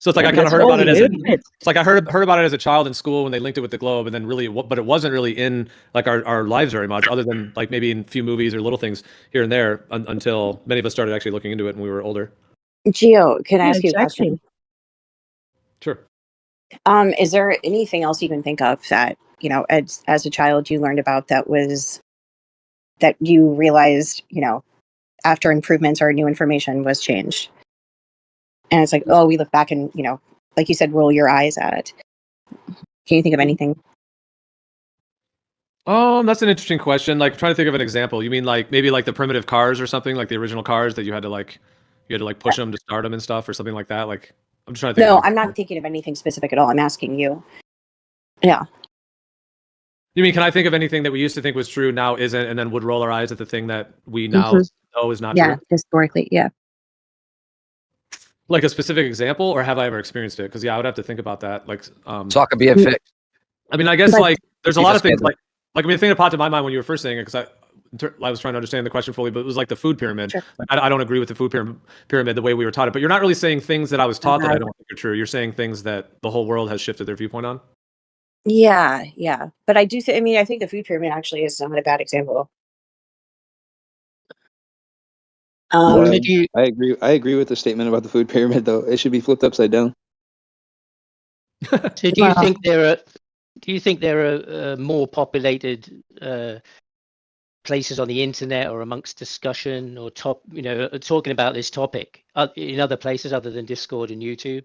So it's like Yeah, I kind of because heard about it as holy it's like I heard about it as a child in school when they linked it with the globe, and then really, but it wasn't really in like our lives very much, other than like maybe in a few movies or little things here and there, until many of us started actually looking into it when we were older. Gio, can I Yeah, ask you a exactly. question? Sure. Is there anything else you can think of that, you know, as a child you learned about that you realized, you know, after improvements or new information was changed? And it's like, oh, we look back and, you know, like you said, roll your eyes at it. Can you think of anything? That's an interesting question. Like trying to think of an example. You mean like maybe like the primitive cars or something, like the original cars that you had to like push them to start them and stuff or something like that? Like I'm just trying to think No, of I'm not thinking of anything specific at all. I'm asking you. Yeah. You mean, can I think of anything that we used to think was true now isn't, and then would roll our eyes at the thing that we now know is not Yeah, true? historically, yeah. Like a specific example, or have I ever experienced it? Because yeah, I would have to think about that. Like, Soccer being fixed. I mean, I guess But- like there's a lot of things Scandal. like I mean, the thing that popped in my mind when you were first saying it, because I was trying to understand the question fully, but it was like the food pyramid. Sure. Like, I don't agree with the food pyramid the way we were taught it. But you're not really saying things that I was taught that I Uh-huh. don't think are true. You're saying things that the whole world has shifted their viewpoint on. Yeah, yeah. But I do I mean, I think the food pyramid actually is not a bad example. Yeah, Did you? I agree with the statement about the food pyramid, though. It should be flipped upside down. So do you Well- think there are? Do you think there are more populated places on the internet or amongst discussion or talking about this topic in other places other than Discord and YouTube?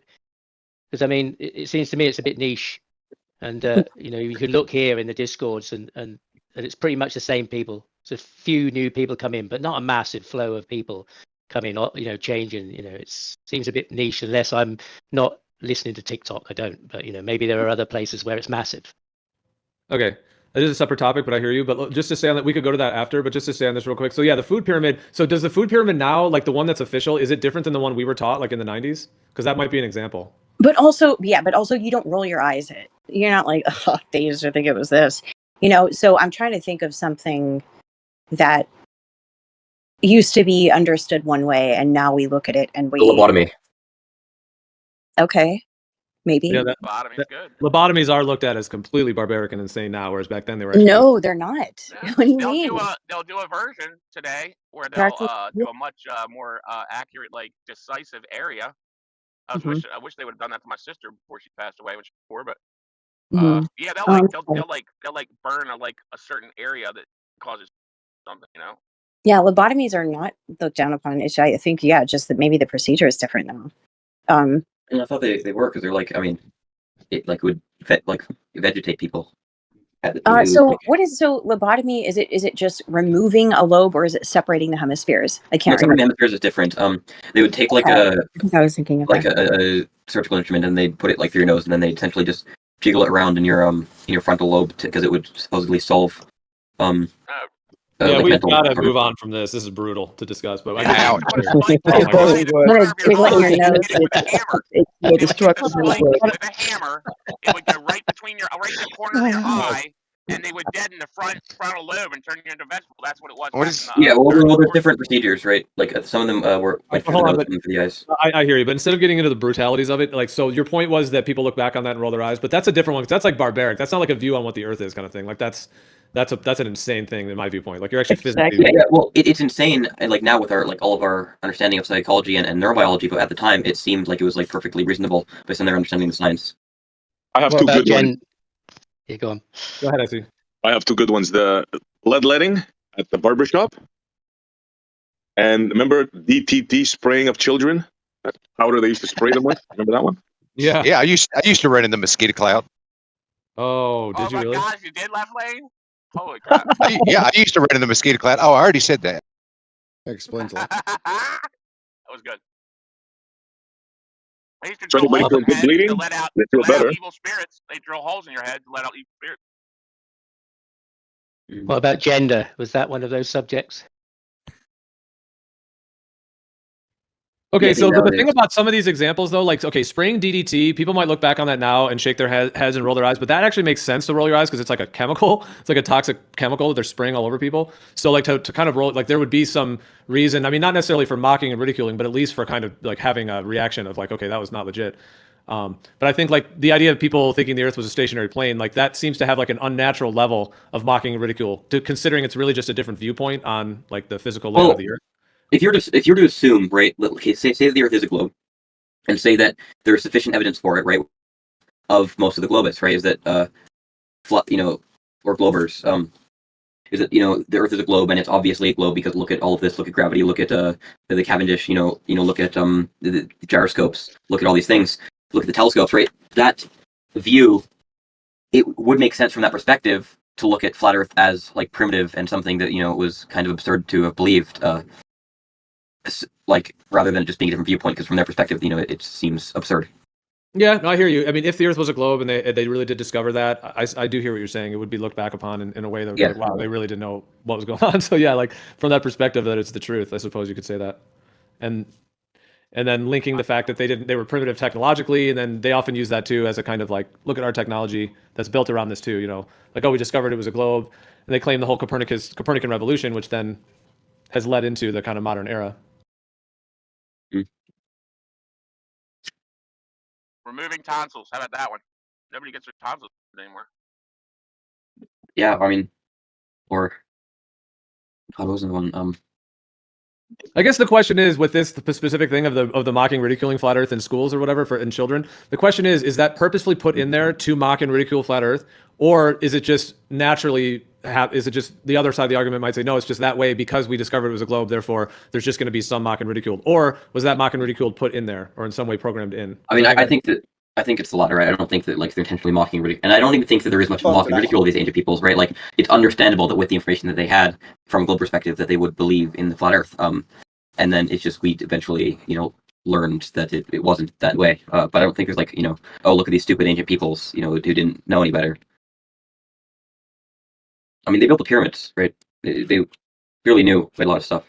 Because I mean, it seems to me it's a bit niche, and you can look here in the Discords and it's pretty much the same people. It's a few new people come in, but not a massive flow of people coming. Changing. It seems a bit niche unless I'm not listening to TikTok. I don't, but maybe there are other places where it's massive. Okay. It is a separate topic, but I hear you. But just to say on that, we could go to that after, but just to say on this real quick. So yeah, the food pyramid. So does the food pyramid now, like the one that's official, is it different than the one we were taught like in the 90s? Because that might be an example. But also you don't roll your eyes at it. You're not like, oh, they used to think it was this. So I'm trying to think of something that used to be understood one way and now we look at it and The lobotomy. Okay. Maybe. Yeah, Lobotomy's good. Lobotomies are looked at as completely barbaric and insane now, whereas back then they were actually No, they're not. Yeah. What do you mean? They'll do a version today where they'll do a much more accurate, like decisive area. I wish they would have done that to my sister before she passed away, which before, but yeah, they'll burn a certain area that causes something, Yeah, lobotomies are not looked down upon. I think, just that maybe the procedure is different now. And I thought they were because they're like, I mean, it like would vegetate people. So lobotomy, is it just removing a lobe or is it separating the hemispheres? I can't Some remember. hemispheres is different. They would take like I think I was thinking of that. a surgical instrument and they'd put it like through your nose and then they'd essentially just jiggle it around in your frontal lobe because it would supposedly solve yeah, like we've mental got to disorders. move on from this. This is brutal to discuss, but Ouch. I'm gonna jiggle it in your nose. It destroys the With lobe. a hammer, it would go right in the corner of your eye, and they would deaden the frontal lobe and turn you into a vegetable. That's what it was. What is- Yeah, well, there's different procedures, right? Like some of them were went for the Hold on, nose, but- some for the eyes. I hear you. But instead of getting into the brutalities of it, like, so your point was that people look back on that and roll their eyes, but that's a different one. 'Cause that's like barbaric. That's not like a view on what the earth is kind of thing. Like that's an insane thing in my viewpoint. Like you're actually physically. Yeah, well, it's insane, and like now with our all of our understanding of psychology and neurobiology, but at the time it seemed like it was like perfectly reasonable based on their understanding of the science. I have What two about good ones. Yeah, go on. Go ahead, I see. I have two good ones. The bloodletting at the barbershop. And remember DTT spraying of children? That powder they used to spray them with? Remember that one? Yeah. Yeah, I used to run in the mosquito cloud. Oh, did you my really? gosh, you did, Left Lane? Holy crap. I used to run in the mosquito cloud. Oh, I already said that. That explains a lot. That was good. I used to So drill anybody holes feel in good heads bleeding? to let out They feel better. evil spirits. They drill holes in your head to let out evil spirits. What about gender? Was that one of those subjects? Okay, Yeah, I think so but the nowadays- thing about some of these examples though, like okay, spraying DDT, people might look back on that now and shake their heads and roll their eyes, but that actually makes sense to roll your eyes because it's like a chemical, it's like a toxic chemical that they're spraying all over people. So like to kind of roll, like there would be some reason. I mean, not necessarily for mocking and ridiculing, but at least for kind of like having a reaction of like, okay, that was not legit. But I think like the idea of people thinking the Earth was a stationary plane, like that seems to have like an unnatural level of mocking and ridicule, considering it's really just a different viewpoint on like the physical layout of the Earth. If you're to assume, right, say that the Earth is a globe, and say that there is sufficient evidence for it, right, of most of the globists, right, is that or globers, is that the Earth is a globe and it's obviously a globe because look at all of this, look at gravity, look at the Cavendish, look at the gyroscopes, look at all these things, look at the telescopes, right? That view, it would make sense from that perspective to look at flat Earth as like primitive and something that was kind of absurd to have believed. Like rather than just being a different viewpoint, because from their perspective, it seems absurd. Yeah, no, I hear you. I mean, if the Earth was a globe and they really did discover that, I do hear what you're saying. It would be looked back upon in a way that, like, wow, they really didn't know what was going on. So yeah, like from that perspective, that it's the truth. I suppose you could say that, and then linking the fact that they were primitive technologically, and then they often use that too as a kind of like, look at our technology that's built around this too. Like, oh, we discovered it was a globe, and they claim the whole Copernican revolution, which then has led into the kind of modern era. Removing tonsils. How about that one? Nobody gets their tonsils anymore. Yeah, I mean, or God, what was the one? I guess the question is, with this specific thing of the mocking, ridiculing flat Earth in schools or whatever in children, the question is that purposefully put in there to mock and ridicule flat Earth, or is it just naturally? Is it just the other side of the argument might say no, it's just that way because we discovered it was a globe, therefore there's just going to be some mock and ridiculed, or was that mock and ridiculed put in there or in some way programmed in? I mean, I think it's the latter, right? I don't think that like they're intentionally mocking and I don't even think that there is much mock and ridicule of these ancient peoples, right? Like it's understandable that with the information that they had from a global perspective that they would believe in the flat Earth. And then it's just we eventually, learned that it wasn't that way. But I don't think there's like, oh, look at these stupid ancient peoples, who didn't know any better. I mean, they built the pyramids, right? They clearly knew a lot of stuff.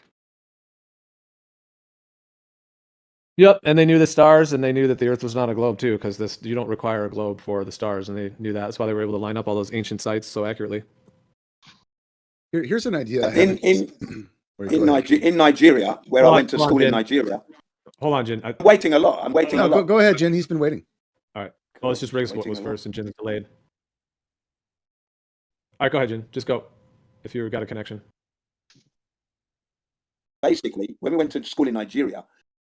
Yep, and they knew the stars, and they knew that the Earth was not a globe too, because you don't require a globe for the stars, and they knew that. That's why they were able to line up all those ancient sites so accurately. Here's an idea. In Nigeria, where I went to school in Nigeria. Hold on, Jin. I'm waiting a lot. I'm waiting a lot. Go ahead, Jin. He's been waiting. All right. Well, let's just Riggs what was first, and Jin's delayed. All right, go ahead, Jin. Just go, if you've got a connection. Basically, when we went to school in Nigeria,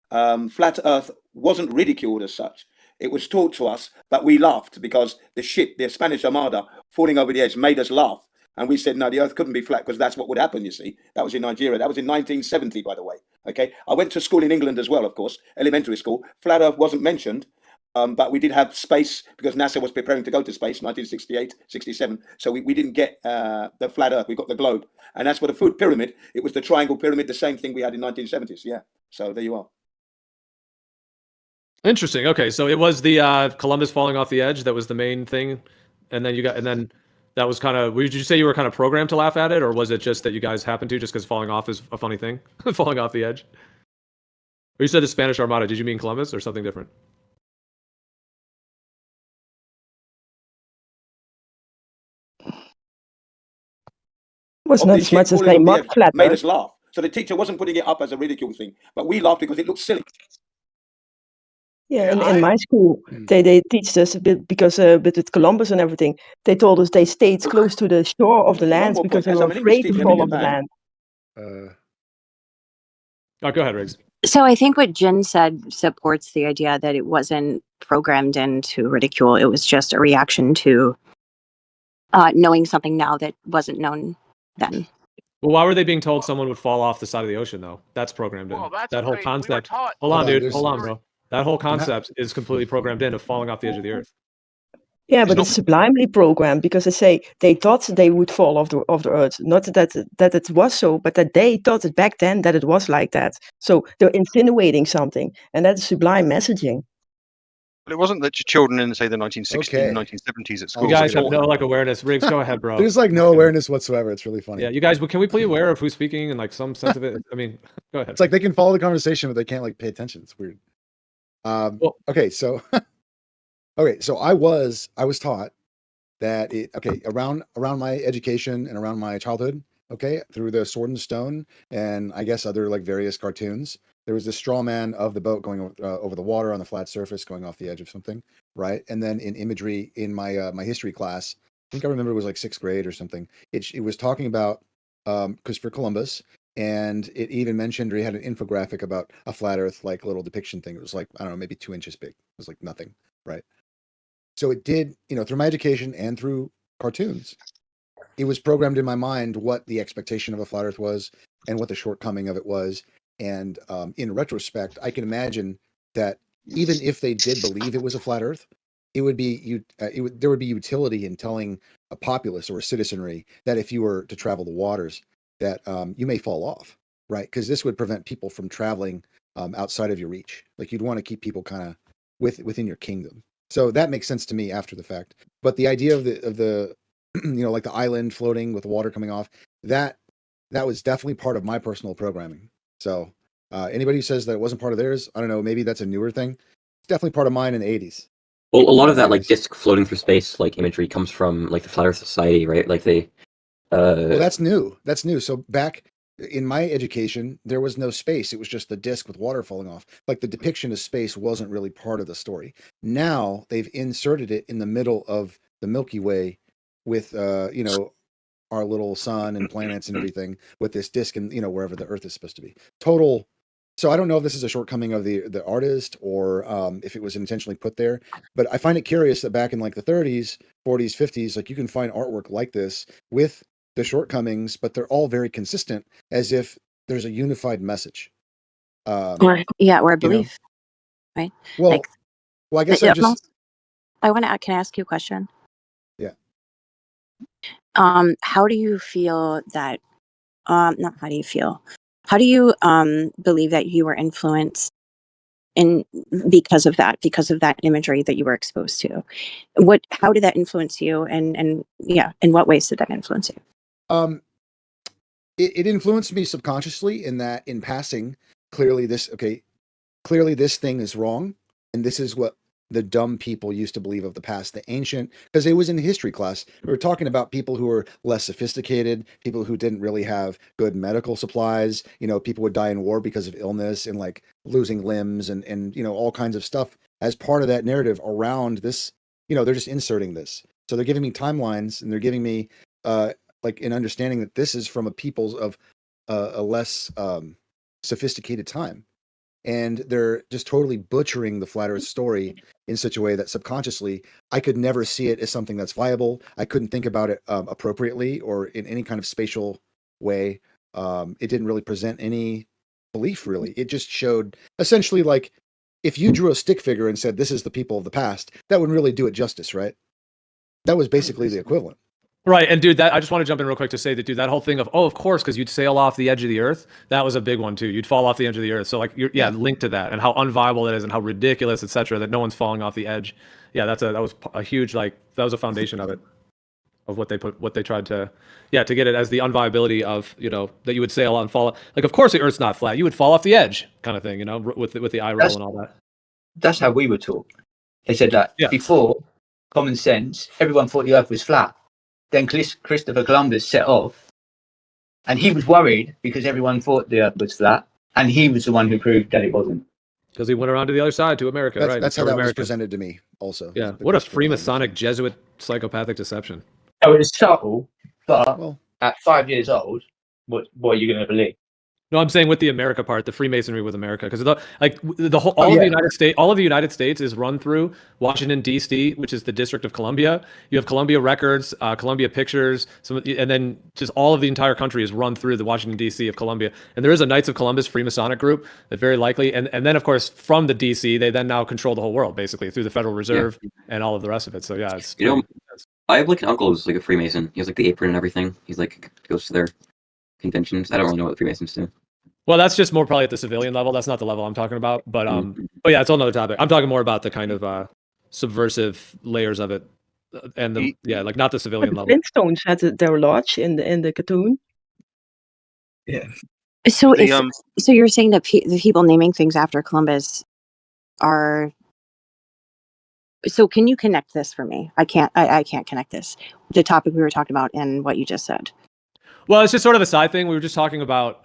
flat Earth wasn't ridiculed as such. It was taught to us, but we laughed because the Spanish Armada falling over the edge made us laugh. And we said, no, the Earth couldn't be flat because that's what would happen, you see. That was in Nigeria. That was in 1970, by the way. Okay. I went to school in England as well, of course, elementary school. Flat Earth wasn't mentioned, but we did have space because NASA was preparing to go to space, 1968, 67. So we didn't get the flat Earth. We got the globe. And as for the food pyramid, it was the triangle pyramid, the same thing we had in 1970s. Yeah. So there you are. Interesting. Okay, so it was the Columbus falling off the edge that was the main thing, and then that was kind of. Would you say you were kind of programmed to laugh at it, or was it just that you guys happened to, just because falling off is a funny thing, falling off the edge? Or you said the Spanish Armada. Did you mean Columbus or something different? Was not as much as they mocked flat made us laugh. So the teacher wasn't putting it up as a ridicule thing, but we laughed because it looked silly. Yeah, in my school, they teach us a bit because with Columbus and everything, they told us they stayed close to the shore of the land because they were afraid to fall off the land. Oh, go ahead, Riggs. So I think what Jin said supports the idea that it wasn't programmed into ridicule. It was just a reaction to knowing something now that wasn't known then. Well, why were they being told someone would fall off the side of the ocean, though? That's programmed in. That whole concept. Hold on, dude. Hold on, bro. That whole concept is completely programmed in of falling off the edge of the Earth. Yeah, but it's sublimely programmed because they thought they would fall off the Earth. Not that it was so, but that they thought it back then that it was like that. So they're insinuating something, and that's sublime messaging. But it wasn't that children in, say, the 1960s Okay. and 1970s at school. You Oh, guys okay. have no like awareness. Riggs, go ahead, bro. There's like no awareness whatsoever. It's really funny. Yeah, you guys, can we be aware of who's speaking and like some sense of it? I mean, go ahead. It's like they can follow the conversation, but they can't like pay attention. It's weird. Well- Okay, so okay, so I was taught that around my education and around my childhood, okay, through the Sword and Stone and I guess other like various cartoons, there was this straw man of the boat going over the water on the flat surface, going off the edge of something, right? And then in imagery in my my history class, I think I remember it was like 6th grade or something. It was talking about Christopher Columbus, and it even mentioned, or he had an infographic about a flat Earth like little depiction thing. It was like, I don't know, maybe 2 inches big. It was like nothing, right? So it did, through my education and through cartoons, it was programmed in my mind what the expectation of a flat Earth was and what the shortcoming of it was. And in retrospect, I can imagine that even if they did believe it was a flat Earth, there would be utility in telling a populace or a citizenry that if you were to travel the waters, that you may fall off, right? Because this would prevent people from traveling outside of your reach. Like you'd want to keep people kind of within your kingdom. So that makes sense to me after the fact. But the idea of the like the island floating with the water coming off, that was definitely part of my personal programming. So anybody who says that it wasn't part of theirs, I don't know, maybe that's a newer thing. It's definitely part of mine in the 80s. Well, a lot of that like disc floating through space like imagery comes from like the Flat Earth Society, right? Like they. Well, that's new. That's new. So back in my education, there was no space. It was just the disc with water falling off. Like the depiction of space wasn't really part of the story. Now they've inserted it in the middle of the Milky Way with, our little sun and planets and everything with this disc and, wherever the Earth is supposed to be. Total. So I don't know if this is a shortcoming of the artist or if it was intentionally put there, but I find it curious that back in like the 30s, 40s, 50s, like you can find artwork like this with the shortcomings, but they're all very consistent, as if there's a unified message. Or a belief, right? Well, Like, I guess can I ask you a question? Yeah. How do you feel that? Not how do you feel? How do you believe that you were influenced because of that imagery that you were exposed to? How did that influence you? And in what ways did that influence you? It influenced me subconsciously in that, in passing, clearly this thing is wrong, and this is what the dumb people used to believe of the past, the ancient, because it was in history class. We were talking about people who were less sophisticated, people who didn't really have good medical supplies. People would die in war because of illness and like losing limbs and all kinds of stuff as part of that narrative around this. They're just inserting this. So they're giving me timelines, and they're giving me like an understanding that this is from a people's of a less sophisticated time. And they're just totally butchering the flat Earth story in such a way that subconsciously I could never see it as something that's viable. I couldn't think about it appropriately or in any kind of spatial way. It didn't really present any belief, really. It just showed essentially like if you drew a stick figure and said, this is the people of the past, that wouldn't really do it justice, right? That was basically the equivalent. Right, and dude, I just want to jump in real quick to say that, dude, that whole thing of, of course, because you'd sail off the edge of the Earth, that was a big one too. You'd fall off the edge of the Earth. So like, linked to that and how unviable it is and how ridiculous, etc. That no one's falling off the edge. Yeah, that was a huge that was a foundation of it, of what they tried to, to get it as the unviability of that you would sail and fall. Like, of course, the Earth's not flat. You would fall off the edge, kind of thing. With the eye roll and all that. That's how we were taught. They said that before, common sense, everyone thought the Earth was flat. Then Christopher Columbus set off, and he was worried because everyone thought the Earth was flat, and he was the one who proved that it wasn't. Because he went around to the other side, to America, right? That's how that was presented to me also. Yeah, what a Freemasonic Jesuit psychopathic deception. Oh, it was subtle, but at 5 years old, what are you going to believe? No, I'm saying with the America part, the Freemasonry with America, because all of the United States is run through Washington D.C., which is the District of Columbia. You have Columbia Records, Columbia Pictures, and then just all of the entire country is run through the Washington D.C. of Columbia. And there is a Knights of Columbus Freemasonic group that very likely, and then of course from the D.C. they then now control the whole world basically through the Federal Reserve and all of the rest of it. So yeah, it's I have like an uncle who's like a Freemason. He has like the apron and everything. He's like goes to their conventions. I don't really know what the Freemasons do. Well, that's just more probably at the civilian level. That's not the level I'm talking about. But yeah, it's a whole nother topic. I'm talking more about the kind of subversive layers of it, and like not the But civilian the level. Flintstones had their lodge in the cartoon. Yeah. So The, if so, you're saying that the people naming things after Columbus are. So can you connect this for me? I can't connect this. The topic we were talking about and what you just said. Well, it's just sort of a side thing. We were just talking about,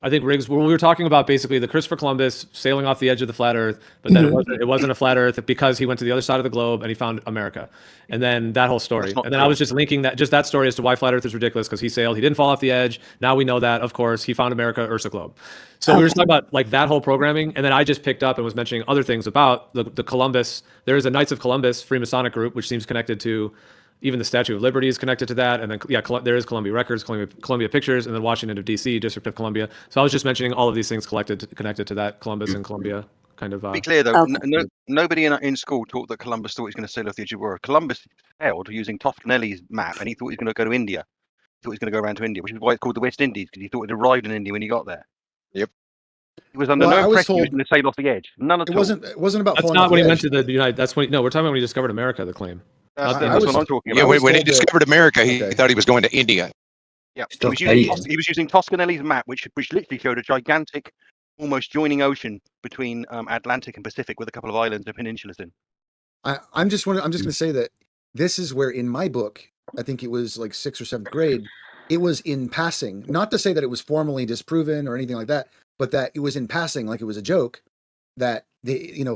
I think Riggs, when we were talking about basically the Christopher Columbus sailing off the edge of the flat Earth, but then it wasn't a flat Earth because he went to the other side of the globe and he found America, and then that whole story. And then I was just linking that story as to why flat Earth is ridiculous because he sailed, he didn't fall off the edge. Now we know that, of course, he found America, Ursa globe. So we were just talking about like that whole programming, and then I just picked up and was mentioning other things about the Columbus. There is a Knights of Columbus Freemasonic group which seems connected to. Even the Statue of Liberty is connected to that, and then there is Columbia Records, Columbia Pictures, and then Washington of D.C., District of Columbia. So I was just mentioning all of these things connected to that Columbus and Columbia kind of. Be clear though, nobody in school taught that Columbus thought he was going to sail off the edge of the world. Columbus sailed using Toscanelli's map, and he thought he was going to go to India. He thought he was going to go around to India, which is why it's called the West Indies, because he thought it arrived in India when he got there. Yep. He was under no impression he was going to sail off the edge. None at all. It wasn't about. That's not when he went to the United. That's when we're talking about when he discovered America. The claim. That's what I'm talking about. Yeah, when he discovered America, he thought he was going to India. Yeah, he was using Toscanelli's map, which literally showed a gigantic, almost joining ocean between Atlantic and Pacific with a couple of islands and peninsulas in. I'm just going to say that this is where in my book, I think it was like 6th or 7th grade, it was in passing, not to say that it was formally disproven or anything like that, but that it was in passing, like it was a joke, that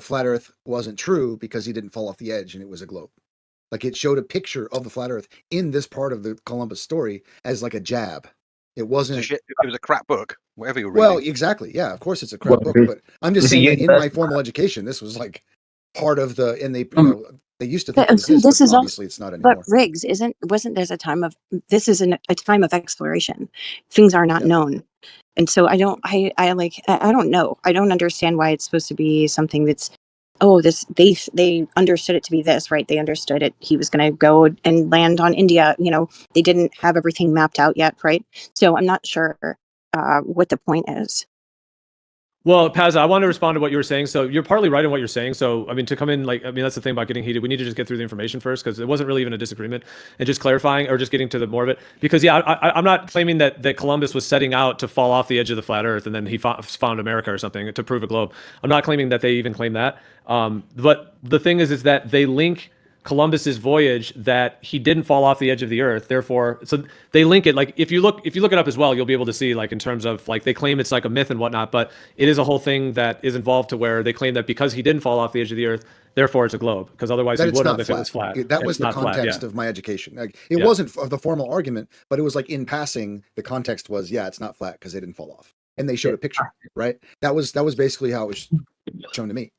flat Earth wasn't true because he didn't fall off the edge and it was a globe. Like it showed a picture of the flat Earth in this part of the Columbus story as like a jab. It wasn't. It was a crap book, whatever you were reading. Well, exactly. Yeah, of course it's a crap book, but I'm just saying that in my formal education, this was like part of the, and they used to think it was this is obviously it's not anymore. But Riggs wasn't there's a time of, this is a time of exploration. Things are not known. And so I don't know. I don't understand why it's supposed to be something that's, they understood it to be this, right? They understood it. He was going to go and land on India. They didn't have everything mapped out yet, right? So I'm not sure what the point is. Well, Paz, I want to respond to what you were saying. So you're partly right in what you're saying. So, I mean, to come in, that's the thing about getting heated. We need to just get through the information first because it wasn't really even a disagreement and just clarifying or just getting to the more of it. Because, I'm not claiming that Columbus was setting out to fall off the edge of the flat Earth and then he found America or something to prove a globe. I'm not claiming that they even claim that. But the thing is that they link Columbus's voyage that he didn't fall off the edge of the Earth. Therefore, so they link it. Like if you look it up as well, you'll be able to see like in terms of like they claim it's like a myth and whatnot, but it is a whole thing that is involved to where they claim that because he didn't fall off the edge of the Earth, therefore it's a globe because otherwise he would have if it was flat. That was the context of my education. Like it wasn't the formal argument, but it was like in passing. The context was it's not flat because they didn't fall off, and they showed a picture. Right. That was basically how it was shown to me.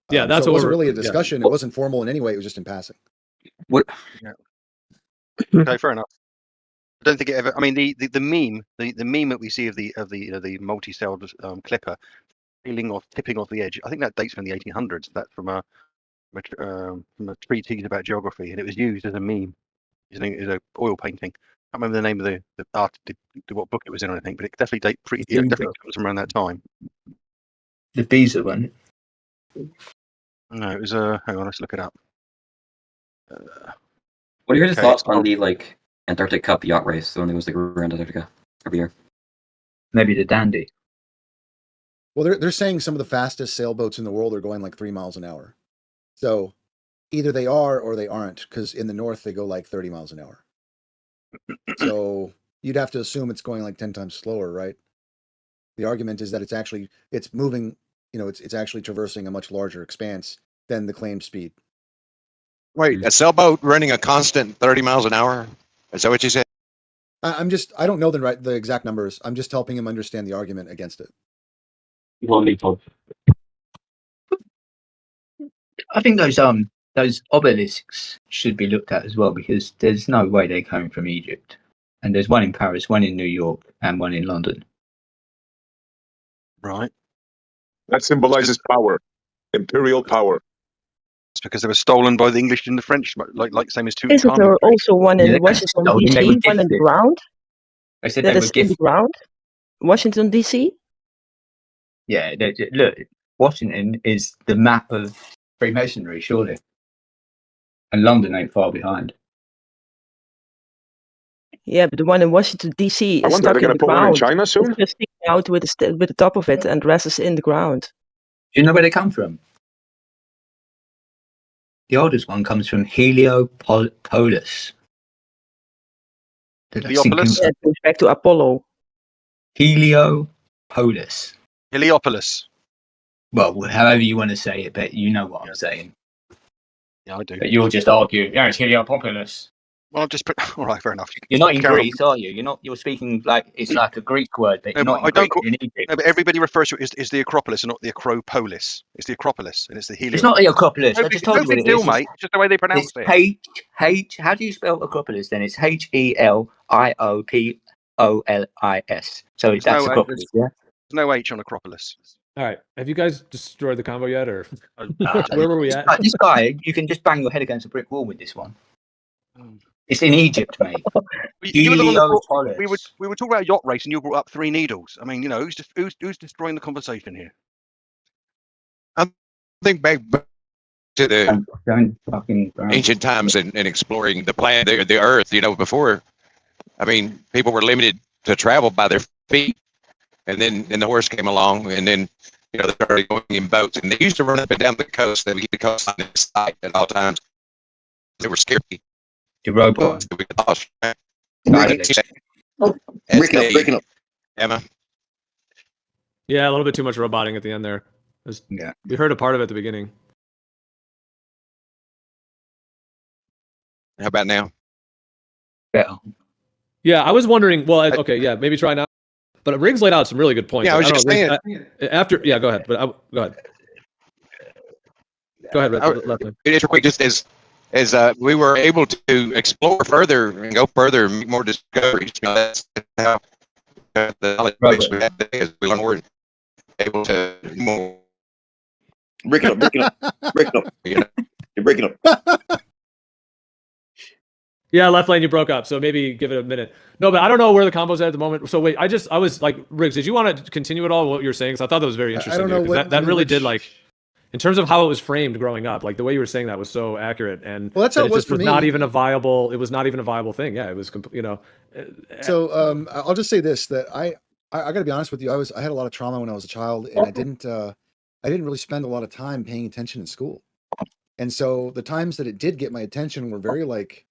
Yeah, that's so it wasn't really a discussion. It wasn't formal in any way. It was just in passing. What? Yeah. Okay, fair enough. I don't think it ever. I mean, the meme, the meme that we see of the multi-celled clipper tipping off the edge. I think that dates from the 1800s. That's from a treatise about geography, and it was used as a meme. It's an oil painting. I can't remember the name of the art, what book it was in, I think, but it definitely definitely comes from around that time. The Beezer one. No, it was hang on, let's look it up. What are your thoughts on the Antarctic Cup yacht race? The one that goes around Antarctica every year. Maybe the Dandy. Well, they're saying some of the fastest sailboats in the world are going like 3 miles an hour. So either they are or they aren't, because in the north they go like 30 miles an hour. So you'd have to assume it's going like 10 times slower, right? The argument is that it's moving. It's actually traversing a much larger expanse than the claimed speed. Wait, a sailboat running a constant 30 miles an hour? Is that what you said? I don't know the exact numbers. I'm just helping him understand the argument against it. I think those obelisks should be looked at as well because there's no way they're coming from Egypt. And there's one in Paris, one in New York, and one in London. Right. That symbolizes power, imperial power. It's because they were stolen by the English and the French, like same as Tutankhamun. Isn't there also one in Washington D.C., one in the ground? I said that they is were gifted. In the ground? Washington D.C.? Yeah, look, Washington is the map of Freemasonry, surely. And London ain't far behind. Yeah, but the one in Washington D.C. I is wonder, are they stuck in going the to put one in ground. China It's soon? just sticking out with the top of it, and the rest is in the ground. Do you know where they come from? The oldest one comes from Heliopolis. Heliopolis? Yeah, it goes back to Apollo. Heliopolis. Heliopolis. Well, however you want to say it, but you know what I'm saying. Yeah, I do. But you'll just argue, yeah, it's Heliopolis. Well, I'll just put. All right, fair enough. You're not in Carry on. Greece, are you? You're not. You're speaking like it's like a Greek word, but No, you're not but in Greece. You're in Egypt. No, but everybody refers to it as the Acropolis and not the Acropolis. It's the Acropolis, and it's the Heliopolis. It's not the Acropolis. I just told you what big it deal, is. mate. It's just the way they pronounce It's it. H. How do you spell Acropolis? Then it's Heliopolis. So There's that's no Acropolis. Yeah. There's no H on Acropolis. All right. Have you guys destroyed the convo yet, or Oh, where were we at? This guy, you can just bang your head against a brick wall with this one. Mm. It's in Egypt, mate. You were the one that brought, Heliopolis. we were talking about a yacht race, and you brought up 3 needles. I mean, you know, who's destroying the conversation here? I think back to the Don't fucking ancient times and exploring the planet, the Earth. You know, before, I mean, people were limited to travel by their feet, and then the horse came along, and then you know they started going in boats, and they used to run up and down the coast. They would keep the coastline in sight at all times. They were scary. The robot. Breaking up. Emma. Yeah, a little bit too much roboting at the end there. Yeah. We heard a part of it at the beginning. How about now? Better. Yeah, I was wondering. Well, okay, yeah, maybe try now. But Riggs laid out some really good points. Yeah, I was just saying. After, yeah, go ahead. But go ahead. Go ahead, Lefman. It's real quick, just as we were able to explore further and go further and make more discoveries. You know, that's how the knowledge base we have today is we learn more and able to do more. Breaking up. You know? You're breaking up. Yeah, left lane, you broke up. So maybe give it a minute. No, but I don't know where the combo's at the moment. So wait, I was like, Riggs, did you want to continue at all what you were saying? Because I thought that was very interesting. I don't know that really did, like, in terms of how it was framed growing up, like the way you were saying that was so accurate. And well, that's how it was for me. Not even a viable. It was not even a viable thing. Yeah, it was. You know. So I'll just say this: that I got to be honest with you. I had a lot of trauma when I was a child, and I didn't really spend a lot of time paying attention in school. And so the times that it did get my attention were very like,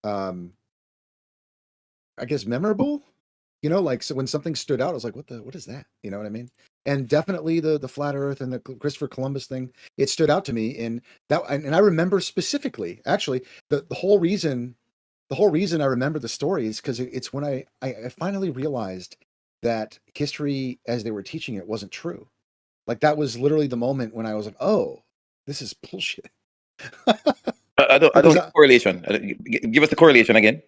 I guess memorable. You know, like so when something stood out, I was like, what is that? You know what I mean? And definitely the flat Earth and the Christopher Columbus thing, it stood out to me. And I remember specifically, actually, the whole reason I remember the story is because it's when I finally realized that history as they were teaching it wasn't true. Like that was literally the moment when I was like, oh, this is bullshit. I don't correlation. Give us the correlation again.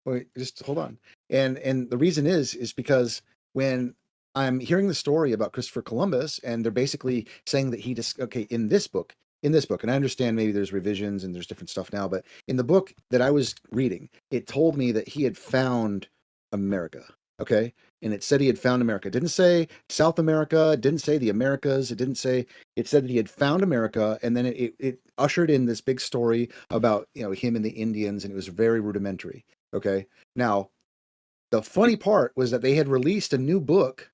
Wait, just hold on. And the reason is because when I'm hearing the story about Christopher Columbus, and they're basically saying that in this book, and I understand maybe there's revisions and there's different stuff now, but in the book that I was reading, it told me that he had found America. Okay. And it said he had found America. It didn't say South America. It didn't say the Americas. It said that he had found America. And then it ushered in this big story about, you know, him and the Indians, and it was very rudimentary. Okay. Now, the funny part was that they had released a new book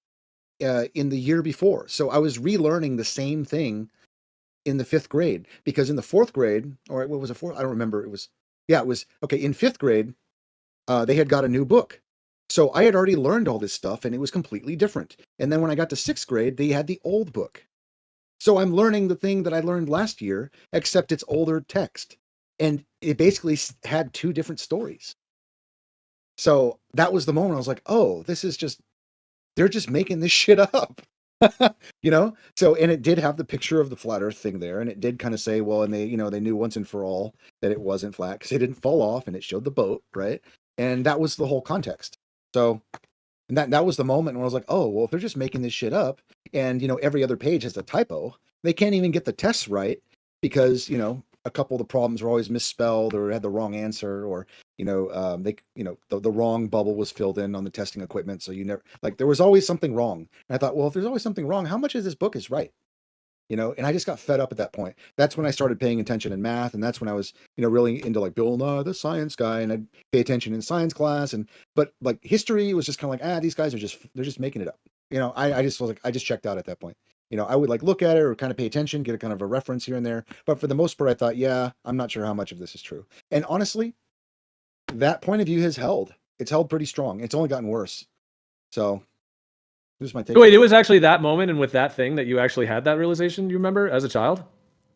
in the year before. So I was relearning the same thing in the 5th grade, because in the 4th grade, or what was it, 4th? I don't remember. It was okay. In 5th grade, they had got a new book. So I had already learned all this stuff, and it was completely different. And then when I got to 6th grade, they had the old book. So I'm learning the thing that I learned last year, except it's older text. And it basically had 2 different stories. So that was the moment I was like, oh, they're just making this shit up. You know? So, and it did have the picture of the flat Earth thing there, and it did kind of say, well, and they knew once and for all that it wasn't flat because it didn't fall off, and it showed the boat, right? And that was the whole context. So, and that was the moment when I was like, oh, well, if they're just making this shit up, and every other page has a typo, they can't even get the tests right because a couple of the problems were always misspelled or had the wrong answer, or the wrong bubble was filled in on the testing equipment, so there was always something wrong. And I thought, well, if there's always something wrong, how much of this book is right? and I just got fed up at that point. That's when I started paying attention in math, and that's when I was, really into like Bill Nye, the science guy, and I'd pay attention in science class, but like history was just kind of like, these guys they're just making it up. I just was like, I just checked out at that point. I would like look at it or kind of pay attention, get a kind of a reference here and there, but for the most part, I thought, yeah, I'm not sure how much of this is true. And honestly, that point of view has held. It's held pretty strong. It's only gotten worse. So. My take. Wait, it was actually that moment and with that thing that you actually had that realization, you remember, as a child?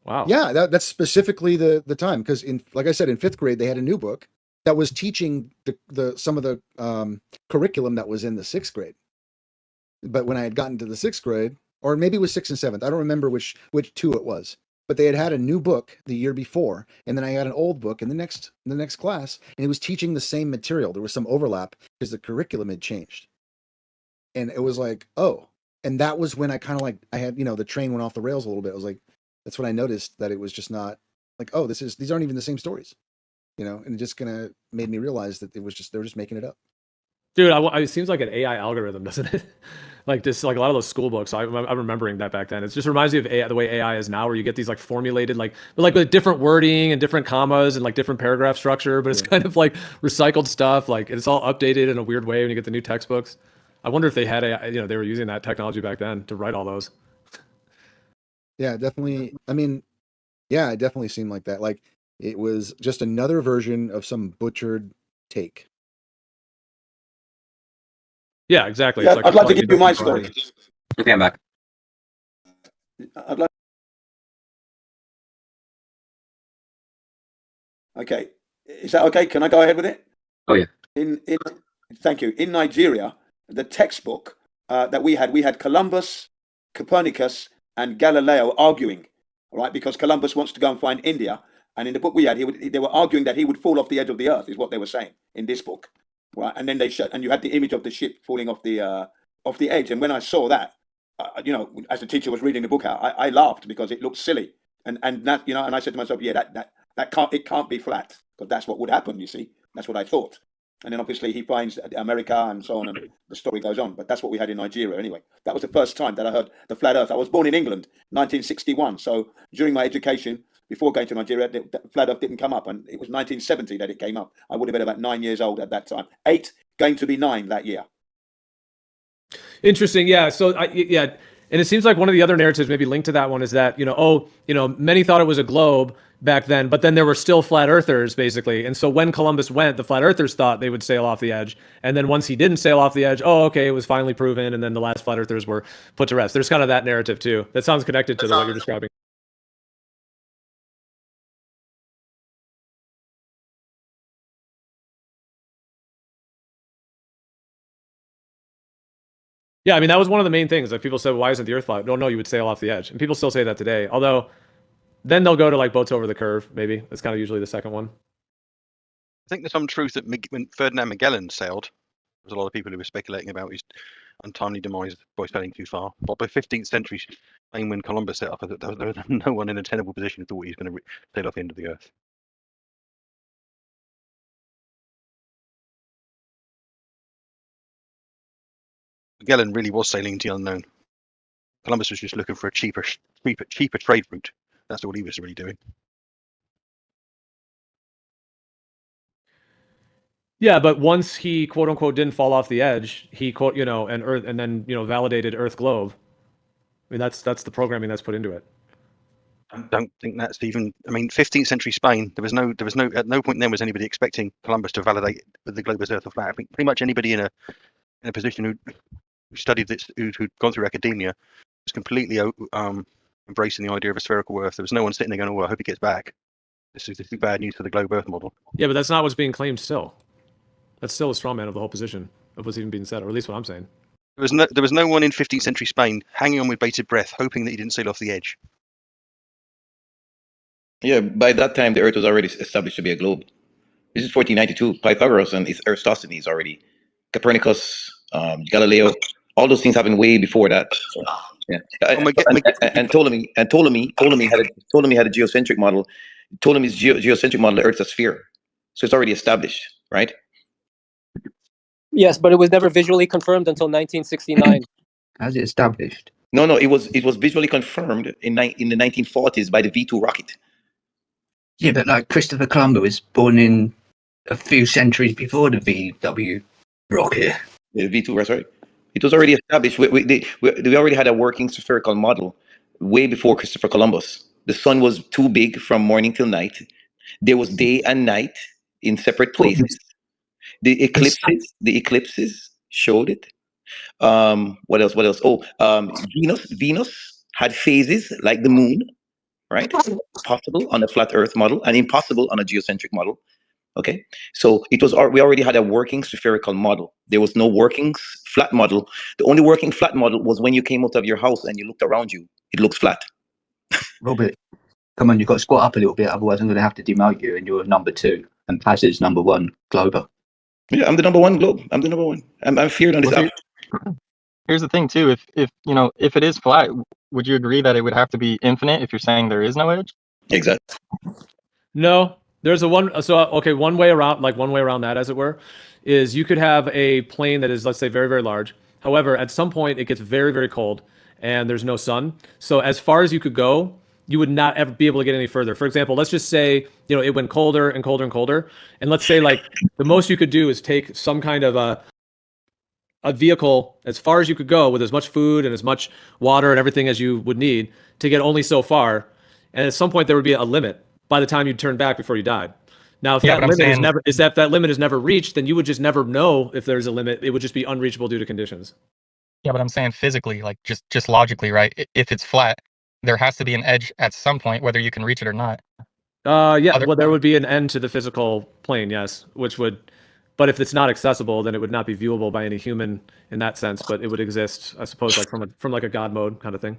Wow. Yeah, that's specifically the time, because like I said, in 5th grade they had a new book that was teaching the some of the curriculum that was in the 6th grade. But when I had gotten to the 6th grade, or maybe it was 6th and 7th, I don't remember which two it was, but they had a new book the year before, and then I had an old book in the next class, and it was teaching the same material. There was some overlap because the curriculum had changed. And it was like, oh, and that was when I kind of like, I had, the train went off the rails a little bit. I was like, that's when I noticed that it was just not like, oh, these aren't even the same stories, and it just kind of made me realize that they were just making it up. Dude, it seems like an AI algorithm, doesn't it? Like a lot of those school books. I'm remembering that back then. It just reminds me of the way AI is now, where you get these like formulated, like with different wording and different commas and like different paragraph structure, but it's kind of like recycled stuff. Like it's all updated in a weird way when you get the new textbooks. I wonder if they had they were using that technology back then to write all those. Yeah, definitely. I mean, yeah, it definitely seemed like that. Like it was just another version of some butchered take. Yeah, exactly. Yeah, it's like I'd like to give you my story. Okay, I'm back. Okay, is that okay? Can I go ahead with it? Oh yeah. Thank you. In Nigeria, the textbook that we had Columbus, Copernicus, and Galileo arguing, right? Because Columbus wants to go and find India, and in the book we had, they were arguing that he would fall off the edge of the earth, is what they were saying in this book, right? And then and you had the image of the ship falling off the edge. And when I saw that, as the teacher was reading the book out, I laughed because it looked silly, and that and I said to myself, yeah, it can't be flat, because that's what would happen. You see, that's what I thought. And then obviously he finds America and so on, and the story goes on. But that's what we had in Nigeria anyway. That was the first time that I heard the flat earth. I was born in England, 1961. So during my education, before going to Nigeria, the flat earth didn't come up. And it was 1970 that it came up. I would have been about 9 years old at that time. 8, going to be 9 that year. Interesting. Yeah. So and it seems like one of the other narratives maybe linked to that one is that, many thought it was a globe back then, but then there were still flat earthers basically. And so when Columbus went, the flat earthers thought they would sail off the edge. And then once he didn't sail off the edge, okay, it was finally proven. And then the last flat earthers were put to rest. There's kind of that narrative too. That sounds connected to what you're describing. Yeah, I mean, that was one of the main things. Like people said, why isn't the earth flat? No, you would sail off the edge. And people still say that today. Although then they'll go to like boats over the curve, maybe. That's kind of usually the second one. I think there's some truth that when Ferdinand Magellan sailed, there was a lot of people who were speculating about his untimely demise by sailing too far. But by 15th century Spain, when Columbus set up, there was no one in a tenable position who thought he was going to sail off the end of the earth. Magellan really was sailing into the unknown. Columbus was just looking for a cheaper trade route. That's all he was really doing. Yeah, but once he quote unquote didn't fall off the edge, he and then validated Earth globe. I mean, that's the programming that's put into it. I don't think that's even. I mean, 15th century Spain. There was no. At no point then was anybody expecting Columbus to validate the globe as Earth or flat. I think pretty much anybody in a position who studied this, who'd gone through academia, was completely embracing the idea of a spherical Earth. There was no one sitting there going, "Oh, I hope he gets back. This is bad news for the globe Earth model." Yeah, but that's not what's being claimed still. That's still a straw man of the whole position of what's even being said, or at least what I'm saying. There was no one in 15th century Spain hanging on with bated breath, hoping that he didn't sail off the edge. Yeah, by that time the Earth was already established to be a globe. This is 1492. Pythagoras and his Eratosthenes already. Copernicus, Galileo, all those things happened way before that. So, yeah, and Ptolemy had a geocentric model. Ptolemy's geocentric model, the Earth's a sphere, so it's already established, right? Yes, but it was never visually confirmed until 1969. How's it established? No, it was visually confirmed in the 1940s by the V2 rocket. Yeah, but like Christopher Columbus was born in a few centuries before the VW rocket. The V2, that's right. It was already established. We already had a working spherical model way before Christopher Columbus. The sun was too big from morning till night. There was day and night in separate places. The eclipses showed it. What else? What else? Oh, Venus had phases like the moon, right? Possible on a flat Earth model and impossible on a geocentric model. Okay, so we already had a working spherical model. There was no working flat model. The only working flat model was when you came out of your house and you looked around you. It looks flat. Robert, come on, you've got to squat up a little bit, otherwise I'm going to have to demote you, and you're number 2, and Paz is number 1 Glober. Yeah, I'm the number 1 globe. I'm the number 1. I'm feared on this app. Here's the thing too. If if it is flat, would you agree that it would have to be infinite if you're saying there is no edge? Exactly. No, there's one way around that, as it were, is you could have a plane that is, let's say, very, very large. However, at some point it gets very, very cold and there's no sun. So as far as you could go, you would not ever be able to get any further. For example, let's just say, it went colder and colder and colder. And let's say like the most you could do is take some kind of a vehicle as far as you could go with as much food and as much water and everything as you would need to get only so far. And at some point there would be a limit by the time you'd turn back before you died. Now, if that limit is never reached, then you would just never know if there's a limit. It would just be unreachable due to conditions. Yeah, but I'm saying physically, like just logically, right? If it's flat, there has to be an edge at some point, whether you can reach it or not. Well, there would be an end to the physical plane, yes, but if it's not accessible, then it would not be viewable by any human in that sense, but it would exist, I suppose, like from like a God mode kind of thing.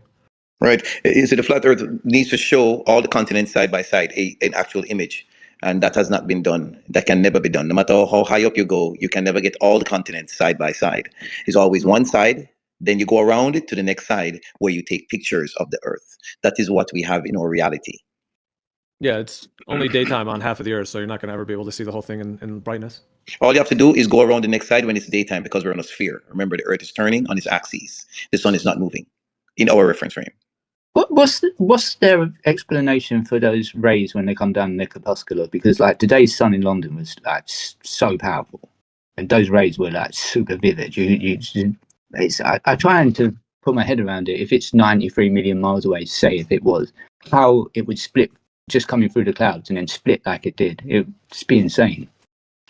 Right. So the flat Earth needs to show all the continents side by side, an actual image. And that has not been done. That can never be done. No matter how high up you go, you can never get all the continents side by side. It's always one side, then you go around it to the next side where you take pictures of the Earth. That is what we have in our reality. Yeah, it's only daytime on half of the Earth, so you're not going to ever be able to see the whole thing in brightness. All you have to do is go around the next side when it's daytime, because we're on a sphere. Remember, the Earth is turning on its axis. The sun is not moving in our reference frame. What's their explanation for those rays when they come down the corpuscular? Because like today's sun in London was like so powerful, and those rays were like super vivid. I trying to put my head around it. If it's 93 million miles away, say if it was, how it would split just coming through the clouds and then split like it did. It would just be insane.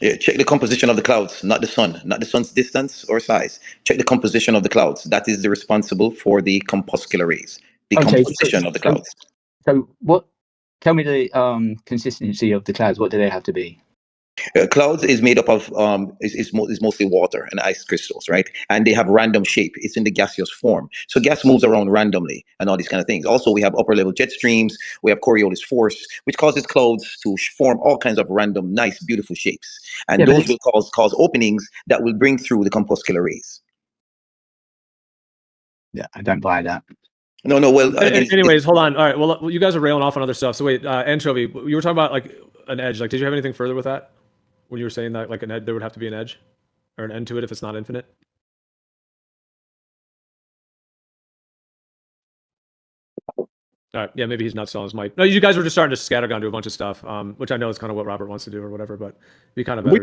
Yeah, check the composition of the clouds, not the sun, not the sun's distance or size. Check the composition of the clouds. That is the responsible for the corpuscular rays. The composition of the clouds. So what? Tell me the consistency of the clouds. What do they have to be? Clouds is made up of is mostly water and ice crystals, right? And they have random shape. It's in the gaseous form, so gas moves around randomly and all these kind of things. Also, we have upper level jet streams. We have Coriolis force, which causes clouds to form all kinds of random, nice, beautiful shapes, and those will cause openings that will bring through the corpuscular rays. Yeah, I don't buy that. No. Well, anyways, hold on. All right. Well, you guys are railing off on other stuff. So wait, Anchovy, you were talking about like an edge. Like, did you have anything further with that? When you were saying that, like there would have to be an edge or an end to it if it's not infinite. All right. Yeah, maybe he's not selling his mic. No, you guys were just starting to scattergun to a bunch of stuff, which I know is kind of what Robert wants to do or whatever. But be kind of better.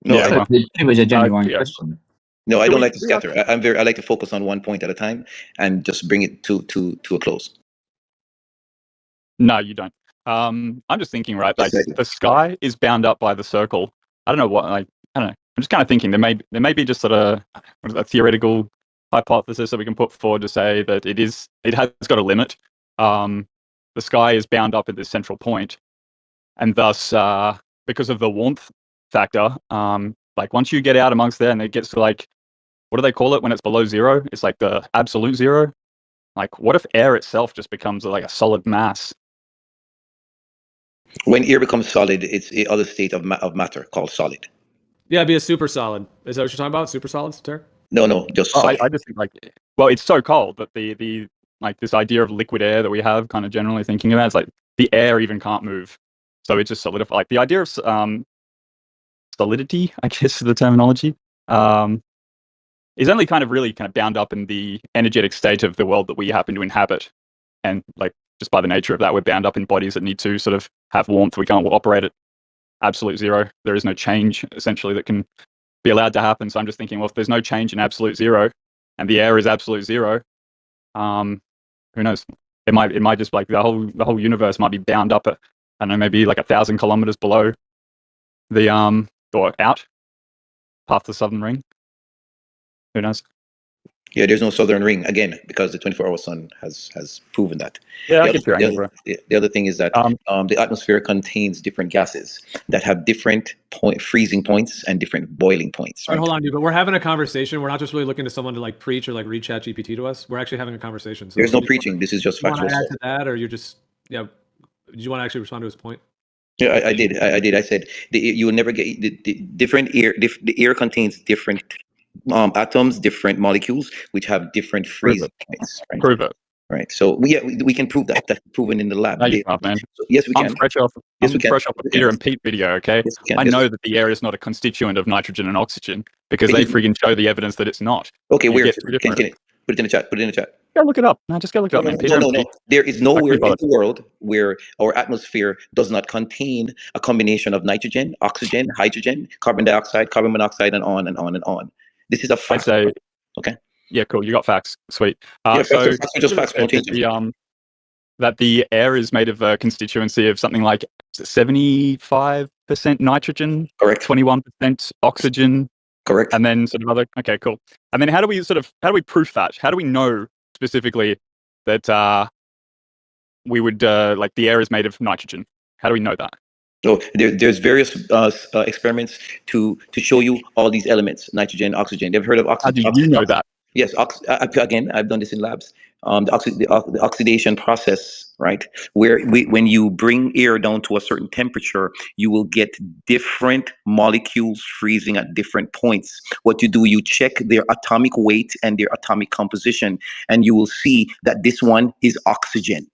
It was a genuine question. No, I don't like to scatter. I like to focus on one point at a time and just bring it to a close. No, you don't. I'm just thinking, right? Like the sky is bound up by the circle. I don't know what. I don't know. I'm just kind of thinking there may be just sort of a theoretical hypothesis that we can put forward to say that it has got a limit. The sky is bound up at this central point, and thus because of the warmth factor, like once you get out amongst there and it gets to like, what do they call it when it's below zero? It's like the absolute zero. Like, what if air itself just becomes like a solid mass? When air becomes solid, it's a other state of matter called solid. Yeah, it'd be a super solid. Is that what you're talking about? Super solids, Terry? No, just solid. I just think like, well, it's so cold that the like this idea of liquid air that we have kind of generally thinking about, it's like the air even can't move, so it just solidifies. Like the idea of solidity, I guess is the terminology. is only kind of really kind of bound up in the energetic state of the world that we happen to inhabit. And like just by the nature of that, we're bound up in bodies that need to sort of have warmth. We can't operate at absolute zero. There is no change essentially that can be allowed to happen. So I'm just thinking, well, if there's no change in absolute zero and the air is absolute zero, who knows? It might just like the whole universe might be bound up at, I don't know, maybe like 1,000 kilometers below the or out past the southern ring. Who knows? Yeah, there's no southern ring again because the 24-hour sun has proven that. Yeah, the other thing is that the atmosphere contains different gases that have different freezing points and different boiling points. All right, hold on, dude. But we're having a conversation. We're not just really looking to someone to like preach or like read ChatGPT to us. We're actually having a conversation. So there's no preaching. This is just factual. Want to add to that, or you're just Did you want to actually respond to his point? Yeah, I did. I said you will never get the different air. The air contains different atoms, different molecules, which have different freezing points. Right? Prove it. Right. So we can prove that. That's proven in the lab. No, you can't, man. So, yes, we can. I'm fresh off a Peter and Pete video. Okay. Yes, we can. I know that the air is not a constituent of nitrogen and oxygen because they friggin' show the evidence that it's not. Okay, where? Can put it in the chat. Put it in the chat. Go look it up. No, just go look it up, man. No. There is nowhere in the world where our atmosphere does not contain a combination of nitrogen, oxygen, hydrogen, carbon dioxide, carbon monoxide, and on and on and on. This is a fact. Okay. Yeah, cool. You got facts. Sweet. Yeah, so facts are just facts. That the air is made of a constituency of something like 75% nitrogen, correct, 21% oxygen, correct, and then sort of other. Okay, cool. And then how do we proof that? How do we know specifically that we would like the air is made of nitrogen? How do we know that? So there's various experiments to show you all these elements: nitrogen, oxygen. They've heard of oxygen. How do you know that? Yes, again, I've done this in labs. The oxidation process, right? Where when you bring air down to a certain temperature, you will get different molecules freezing at different points. What you do, you check their atomic weight and their atomic composition, and you will see that this one is oxygen.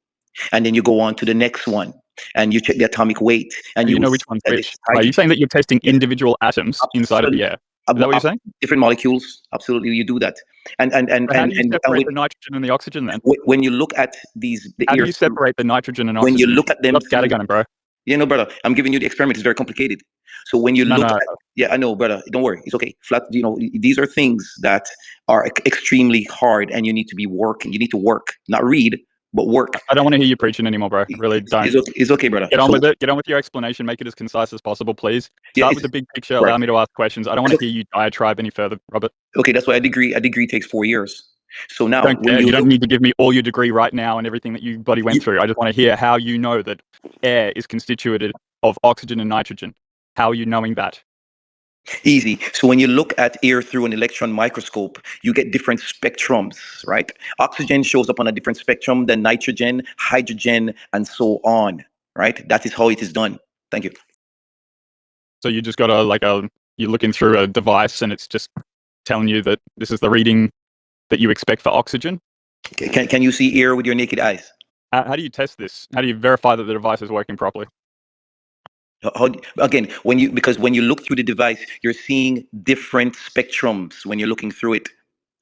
And then you go on to the next one, and you check the atomic weight, and you know which one's which. Are you saying that you're testing individual atoms inside of the air? Is that what you're saying? Different molecules, absolutely, you do that. And how do you separate the nitrogen and the oxygen then? When you look at these, how do you separate the nitrogen and oxygen? When you look at them, scattergunning, bro. Yeah, no, brother. I'm giving you the experiment. It's very complicated. So when you look at, yeah, I know, brother. Don't worry, it's okay. These are things that are extremely hard, and you need to be working. You need to work, not read, but work. I don't want to hear you preaching anymore, bro. Really don't. It's okay, brother. Get on with it. Get on with your explanation. Make it as concise as possible, please. Start with the big picture. Allow me to ask questions. I don't want to hear you diatribe any further, Robert. Okay, that's why a degree takes 4 years. So now you don't need to give me all your degree right now and everything that you bloody went through. I just want to hear how you know that air is constituted of oxygen and nitrogen. How are you knowing that? Easy. So when you look at air through an electron microscope, you get different spectrums, right? Oxygen shows up on a different spectrum than nitrogen, hydrogen, and so on, right? That is how it is done. Thank you. So you just got you're looking through a device and it's just telling you that this is the reading that you expect for oxygen? Can you see air with your naked eyes? How do you test this? How do you verify that the device is working properly? Because when you look through the device, you're seeing different spectrums when you're looking through it,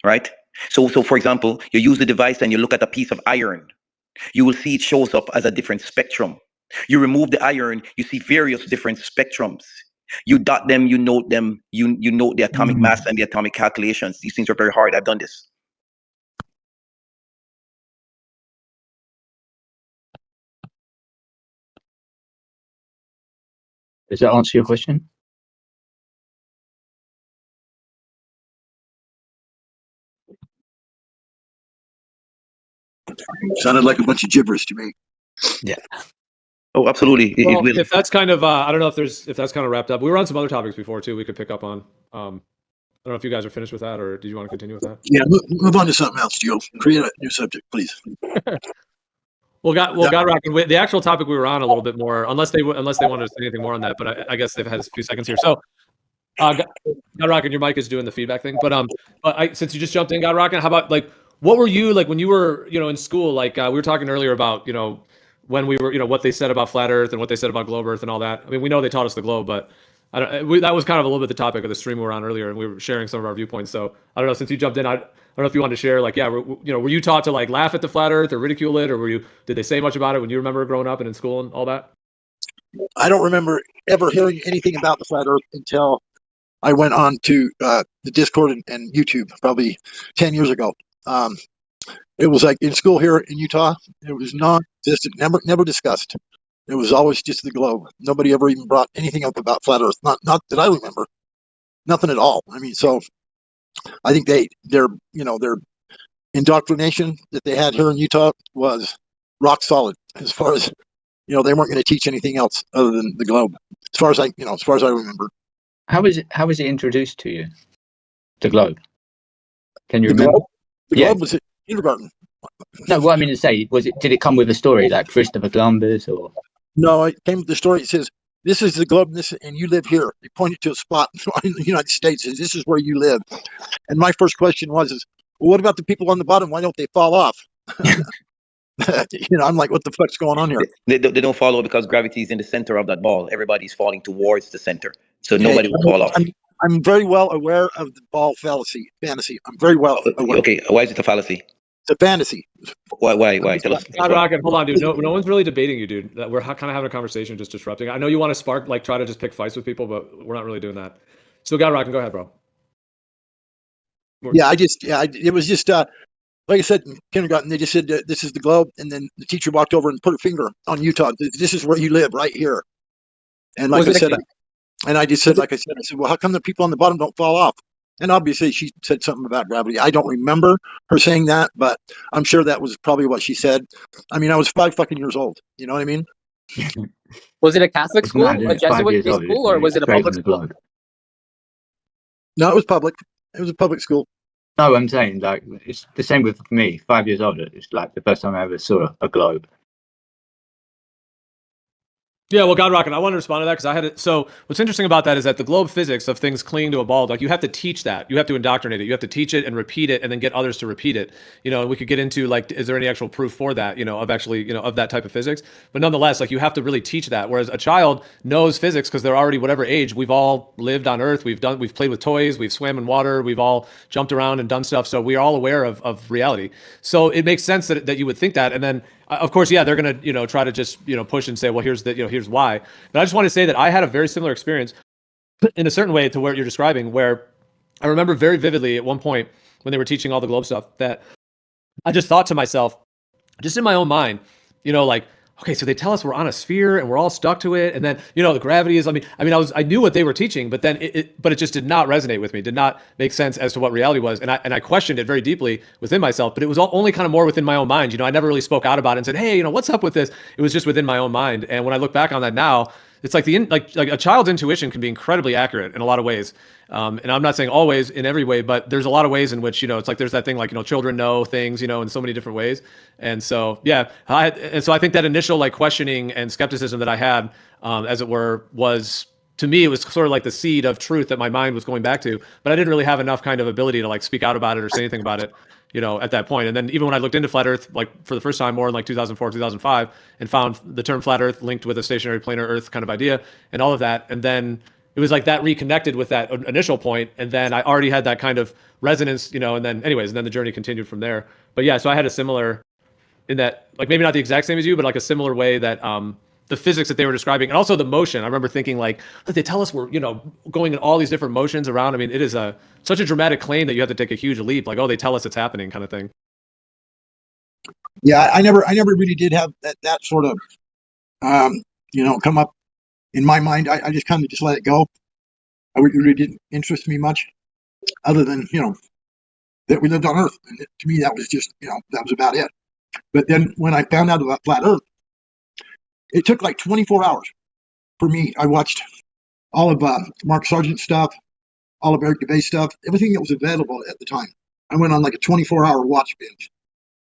right? So for example, you use the device and you look at a piece of iron. You will see it shows up as a different spectrum. You remove the iron, you see various different spectrums. You dot them, you note them, you note the atomic mass and the atomic calculations. These things are very hard. I've done this. Does that answer your question? Sounded like a bunch of gibberish to me. Yeah. Oh, absolutely. Well, if that's kind of, I don't know if that's kind of wrapped up. We were on some other topics before too. We could pick up on. I don't know if you guys are finished with that, or did you want to continue with that? Yeah, move on to something else, Joe. Create a new subject, please. God rocking. The actual topic we were on a little bit more, unless they wanted to say anything more on that, but I guess they've had a few seconds here. So, God rocking, your mic is doing the feedback thing. But since you just jumped in, God rocking, how about what were you like when you were in school? Like we were talking earlier about when we were what they said about flat Earth and what they said about globe Earth and all that. I mean, we know they taught us the globe, but that was kind of a little bit the topic of the stream we were on earlier, and we were sharing some of our viewpoints. So I don't know, since you jumped in, I don't know if you wanted to share, like, yeah, were you taught to like laugh at the flat Earth or ridicule it, or did they say much about it when you remember growing up and in school and all that? I don't remember ever hearing anything about the flat Earth until I went on to the Discord and YouTube probably 10 years ago. It was like in school here in Utah, it was non-existent, never discussed. It was always just the globe. Nobody ever even brought anything up about flat Earth. Not that I remember. Nothing at all. I mean, so I think their indoctrination that they had here in Utah was rock solid as far as, they weren't going to teach anything else other than the globe. As far as I remember. How was it introduced to you? The globe. Can you remember? Globe? The globe was in kindergarten. No, what I mean to say, did it come with a story like Christopher Columbus or? No, it came with the story. It says, this is the globe, and you live here. They pointed to a spot in the United States, and this is where you live. And my first question was, well, what about the people on the bottom? Why don't they fall off? I'm like, what the fuck's going on here? They don't follow because gravity is in the center of that ball. Everybody's falling towards the center, so nobody will fall off. I'm very well aware of the ball fantasy. I'm very well aware. Okay, why is it a fallacy? It's a fantasy. Why? Tell us. Rocket, hold on, dude. No one's really debating you, dude. We're kind of having a conversation, just disrupting. I know you want to spark, like, try to just pick fights with people, but we're not really doing that. So, God Rocket, go ahead, bro. It was just like I said in kindergarten. They just said this is the globe, and then the teacher walked over and put her finger on Utah. This is where you live, right here. And like I said, I said, well, how come the people on the bottom don't fall off? And obviously, she said something about gravity. I don't remember her saying that, but I'm sure that was probably what she said. I mean, I was 5 fucking years old. You know what I mean? Was it a Catholic school, a Jesuit school, or was it a public school? No, it was public. It was a public school. No, I'm saying, like, it's the same with me. 5 years old, it's like the first time I ever saw a globe. Yeah, well, God Rocket, I want to respond to that because I had it. So what's interesting about that is that the globe physics of things clinging to a ball, like, you have to teach that. You have to indoctrinate it. You have to teach it and repeat it and then get others to repeat it. And we could get into, like, is there any actual proof for that, of actually, of that type of physics? But nonetheless, like, you have to really teach that. Whereas a child knows physics because they're already whatever age. We've all lived on Earth. We've played with toys. We've swam in water. We've all jumped around and done stuff. So we are all aware of reality. So it makes sense that you would think that. And then, of course, yeah, they're going to, try to just, push and say, well, here's why. But I just want to say that I had a very similar experience in a certain way to what you're describing, where I remember very vividly at one point when they were teaching all the globe stuff that I just thought to myself, just in my own mind, like, okay, so they tell us we're on a sphere and we're all stuck to it. And then, the gravity is, I knew what they were teaching, but then it just did not resonate with me, did not make sense as to what reality was. And I questioned it very deeply within myself, but it was only kind of more within my own mind. I never really spoke out about it and said, hey, what's up with this? It was just within my own mind. And when I look back on that now, it's like like a child's intuition can be incredibly accurate in a lot of ways. And I'm not saying always in every way, but there's a lot of ways in which, it's like there's that thing like, children know things, in so many different ways. And so, yeah, so I think that initial like questioning and skepticism that I had, as it were, was, to me, it was sort of like the seed of truth that my mind was going back to, but I didn't really have enough kind of ability to like speak out about it or say anything about it, at that point. And then even when I looked into flat Earth, like for the first time more in like 2004, 2005, and found the term flat Earth linked with a stationary planar Earth kind of idea and all of that. And then it was like that reconnected with that initial point. And then I already had that kind of resonance, and then the journey continued from there. But yeah, so I had a similar, in that, like, maybe not the exact same as you, but like a similar way that, the physics that they were describing, and also the motion. I remember thinking, like, they tell us we're, going in all these different motions around. I mean, it is such a dramatic claim that you have to take a huge leap. Like, oh, they tell us it's happening, kind of thing. Yeah, I never really did have that sort of, come up in my mind. I just kind of just let it go. It really didn't interest me much, other than that we lived on Earth. And to me, that was just that was about it. But then when I found out about flat Earth, it took like 24 hours for me. I watched all of Mark Sargent's stuff, all of Eric DeVay's stuff, everything that was available at the time. I went on like a 24-hour watch binge,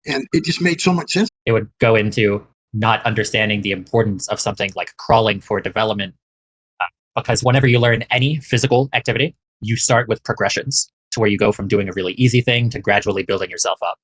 and it just made so much sense. It would go into not understanding the importance of something like crawling for development, because whenever you learn any physical activity, you start with progressions to where you go from doing a really easy thing to gradually building yourself up.